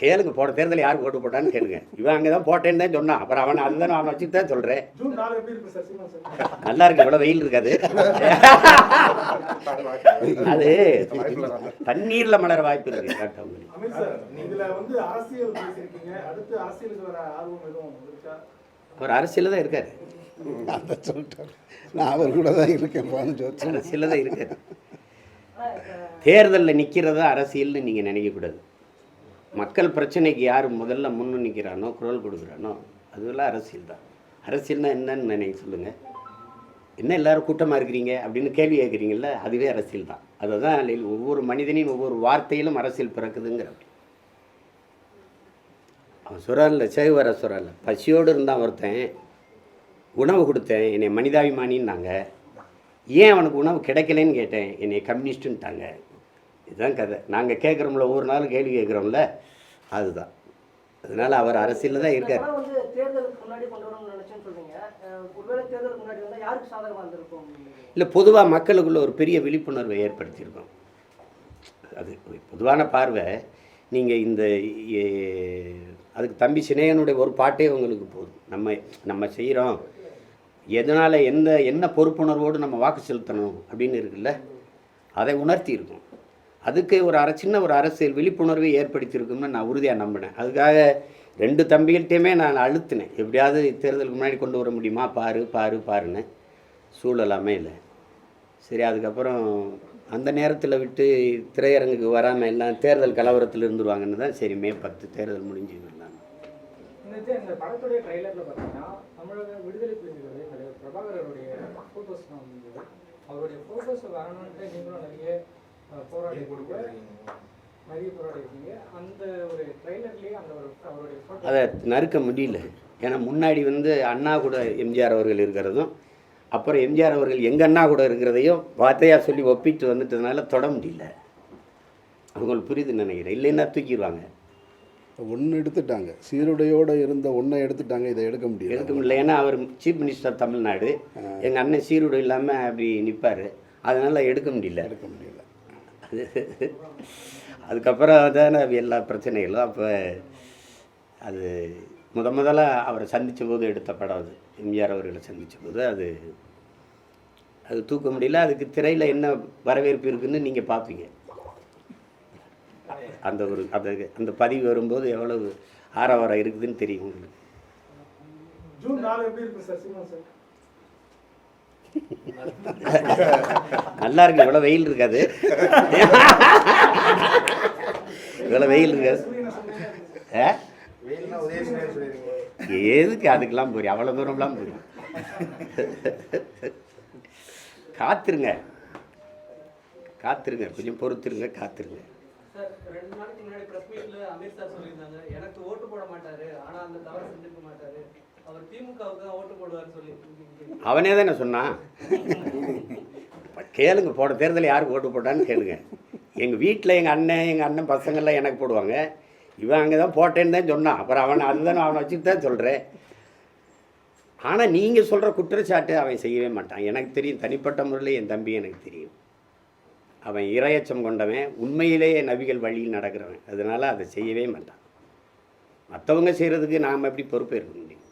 கேளுங்க, போன தேர்தல் யாருக்கு ஓட்டு போட்டான்னு கேளுங்க. இவன் அங்கே தான் போட்டேன்னு தான் சொன்னான். அப்புறம் அவன் அதுதான் அவன் வச்சுட்டு தான் சொல்கிறேன். நல்லா இருக்கு, இவ்வளோ வெயில் இருக்காது. அது தண்ணீரில் மலர வாய்ப்பு இருக்கு. அவர் அரசியல் தான் இருக்காரு. அதை சொல்லிட்டார். நான் அவர் கூட தான் இருக்கேன். அரசியல் தான் இருக்காரு. தேர்தலில் நிற்கிறதா அரசியல்னு நீங்கள் நினைக்கக்கூடாது. மக்கள் பிரச்சனைக்கு யார் முதல்ல முன்னு நிற்கிறானோ, குரல் கொடுக்குறானோ, அதுவெல்லாம் அரசியல் தான். அரசியல்னால் என்னன்னு நினைக்க சொல்லுங்கள். என்ன எல்லோரும் கூட்டமாக இருக்கிறீங்க அப்படின்னு கேள்வி கேட்குறீங்கள, அதுவே அரசியல் தான். அதை தான் ஒவ்வொரு மனிதனின் ஒவ்வொரு வார்த்தையிலும் அரசியல் பிறக்குதுங்கிற. அவன் சுறாலில் சேகுவர சுறாலில் பசியோடு இருந்தான் ஒருத்தன், உணவு கொடுத்தேன், என்னை மனிதாபிமானின்னாங்க. ஏன் அவனுக்கு உணவு கிடைக்கலன்னு கேட்டேன், என்னை கம்யூனிஸ்ட்டுன்ட்டாங்க. இதுதான் கதை. நாங்கள் கேட்குறோம்ல, ஒவ்வொரு நாளும் கேள்வி கேட்குறோம்ல, அதுதான். அதனால் அவர் அரசியலில் தான் இருக்கார். இல்லை, பொதுவாக மக்களுக்குள்ள ஒரு பெரிய விழிப்புணர்வை ஏற்படுத்தியிருக்கோம். அது பொதுவான பார்வை. நீங்கள் இந்த அதுக்கு தம்பி சினேகனுடைய ஒரு பாட்டே உங்களுக்கு போதும். நம்ம செய்கிறோம், எதனால் என்ன பொறுப்புணர்வோடு நம்ம வாக்கு செலுத்தணும் அப்படின்னு இருக்குல்ல, அதை உணர்த்தி இருக்கும். அதுக்கு சின்ன ஒரு அரசியல் விழிப்புணர்வை ஏற்படுத்தியிருக்கும்னு நான் உறுதியாக நம்பினேன். அதுக்காக 2 தம்பிகள்கிட்டையுமே நான் அழுத்தினேன், எப்படியாவது தேர்தலுக்கு முன்னாடி கொண்டு வர முடியுமா, பாருன்னு. சூழலாமே இல்லை. சரி, அதுக்கப்புறம் அந்த நேரத்தில் விட்டு திரையரங்குக்கு வராமல் எல்லாம் தேர்தல் கலவரத்தில் இருந்துருவாங்கன்னு தான் சரி மே 10 தேர்தல் முடிஞ்சு விடலாம். இந்த படத்துடைய ட்ரைலரில் பார்த்தீங்கன்னா தமிழக விடுதலை புலிகளுடைய தலைவர் பிரபாகரனுடைய ஃபோட்டோஸ் தான் வந்தது. அவருடைய ஃபோட்டோஸ் வரணுன்ட்டு நீங்களும் நிறைய போராடி இருக்கீங்க. அந்த ஒரு ட்ரைலர்லேயே அந்த ஒரு அவருடைய ஃபோட்டோ அதை நறுக்க முடியல. ஏன்னா முன்னாடி அண்ணா கூட எம்ஜிஆர் அவர்கள் இருக்கிறதும், அப்புறம் எம்ஜிஆர் அவர்கள் எங்கள் அண்ணா கூட இருக்கிறதையும் வார்த்தையாக சொல்லி ஒப்பிட்டு வந்துட்டதுனால தொட முடியல. அவங்களுக்கு புரியுதுன்னு நினைக்கிறேன். இல்லைன்னா தூக்கிடுவாங்க. ஒன்று எடுத்துட்டாங்க, சீருடையோடு இருந்த ஒன்றை எடுத்துட்டாங்க. இதை எடுக்க முடியல. ஏன்னா அவர் சீஃப் மினிஸ்டர் தமிழ்நாடு, எங்கள் அண்ணன் சீருடை இல்லாமல் அப்படி நிற்பார். அதனால் எடுக்க முடியல. அதுக்கப்புறம் தானே எல்லா பிரச்சனைகளும். அப்போ அது முதல்ல அவரை சந்தித்த போது எடுத்த படம் அது. எம்ஜிஆர் அவர்களை சந்தித்த போது அது தூக்க முடியல. அதுக்கு திரையில் என்ன வரவேற்பு இருக்குதுன்னு நீங்கள் பார்ப்பீங்க. அந்த பதிவு வரும்போது எவ்வளவு ஆரவாரம் இருக்குதுன்னு தெரியும் உங்களுக்கு. நல்லா இருக்கு, இவ்வளோ வெயில் இருக்காது. இவ்வளோ வெயில் இருக்காது. எதுக்கு அதுக்கெல்லாம் போறீங்க, அவ்வளோ தூரம்லாம் போறீங்க. காத்துருங்க, கொஞ்சம் பொறுத்துருங்க, காத்துருங்க. 2 நாளைக்கு முன்னாடி பிரஸ் மீட்ல அமீர் சார் சொல்லியிருந்தாங்க, எனக்கு ஓட்டு போட மாட்டாரு, ஆனா அந்த தவறு செஞ்சிருக்க மாட்டாரு, அவர் திமுகவுக்கு தான் ஓட்டு போடுவார்னு சொல்லி. அவனே தானே சொன்னான். கேளுங்க, போன தேர்தல் யாருக்கு ஓட்டு போட்டான்னு கேளுங்க. எங்கள் வீட்டில் எங்கள் அண்ணன் பசங்கள்லாம் எனக்கு போடுவாங்க. இவன் அங்கே தான் போட்டேன்னு தான் சொன்னான். அப்புறம் அவனை வச்சுட்டு தான் சொல்கிறேன். ஆனால் நீங்கள் சொல்கிற குற்றச்சாட்டு அவன் செய்யவே மாட்டான். எனக்கு தெரியும், தனிப்பட்ட முறையில் என் தம்பி எனக்கு தெரியும். அவன் இரையச்சம் கொண்டவன், உண்மையிலேயே நபிகள் வழியில் நடக்கிறவன். அதனால் அதை செய்யவே மாட்டான். மற்றவங்க செய்கிறதுக்கு நாம் எப்படி பொறுப்பேற்க முடியும்?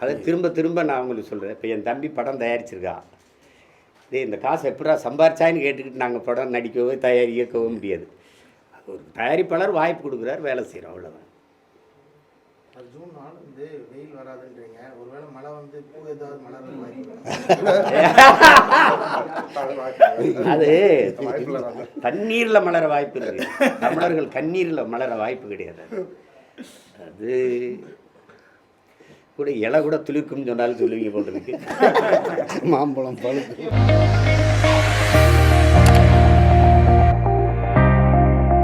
அதை திரும்ப நான் உங்களுக்கு சொல்கிறேன். இப்போ என் தம்பி படம் தயாரிச்சிருக்கா, இந்த காசை எப்படா சம்பாரிச்சான்னு கேட்டுக்கிட்டு நாங்கள் படம் நடிக்கவோ இயக்கவோ முடியாது. ஒரு தயாரிப்பாளர் வாய்ப்பு கொடுக்குறாரு, வேலை செய்கிறோம், அவ்வளோதான். ஜூன் 4 வெயில் வராதுன்றீங்க, ஒருவேளை மழை பூ ஏதாவது மலர் அது தண்ணீரில் மலர வாய்ப்பு இருக்கு. தமிழர்கள் கண்ணீரில் மலர வாய்ப்பு கிடையாது. அது கூட இலை கூட துளிர்க்கும்னு சொன்னாலும் சொல்லுவீங்க போட்டிருக்கு. மாம்பழம் பழுக்கு.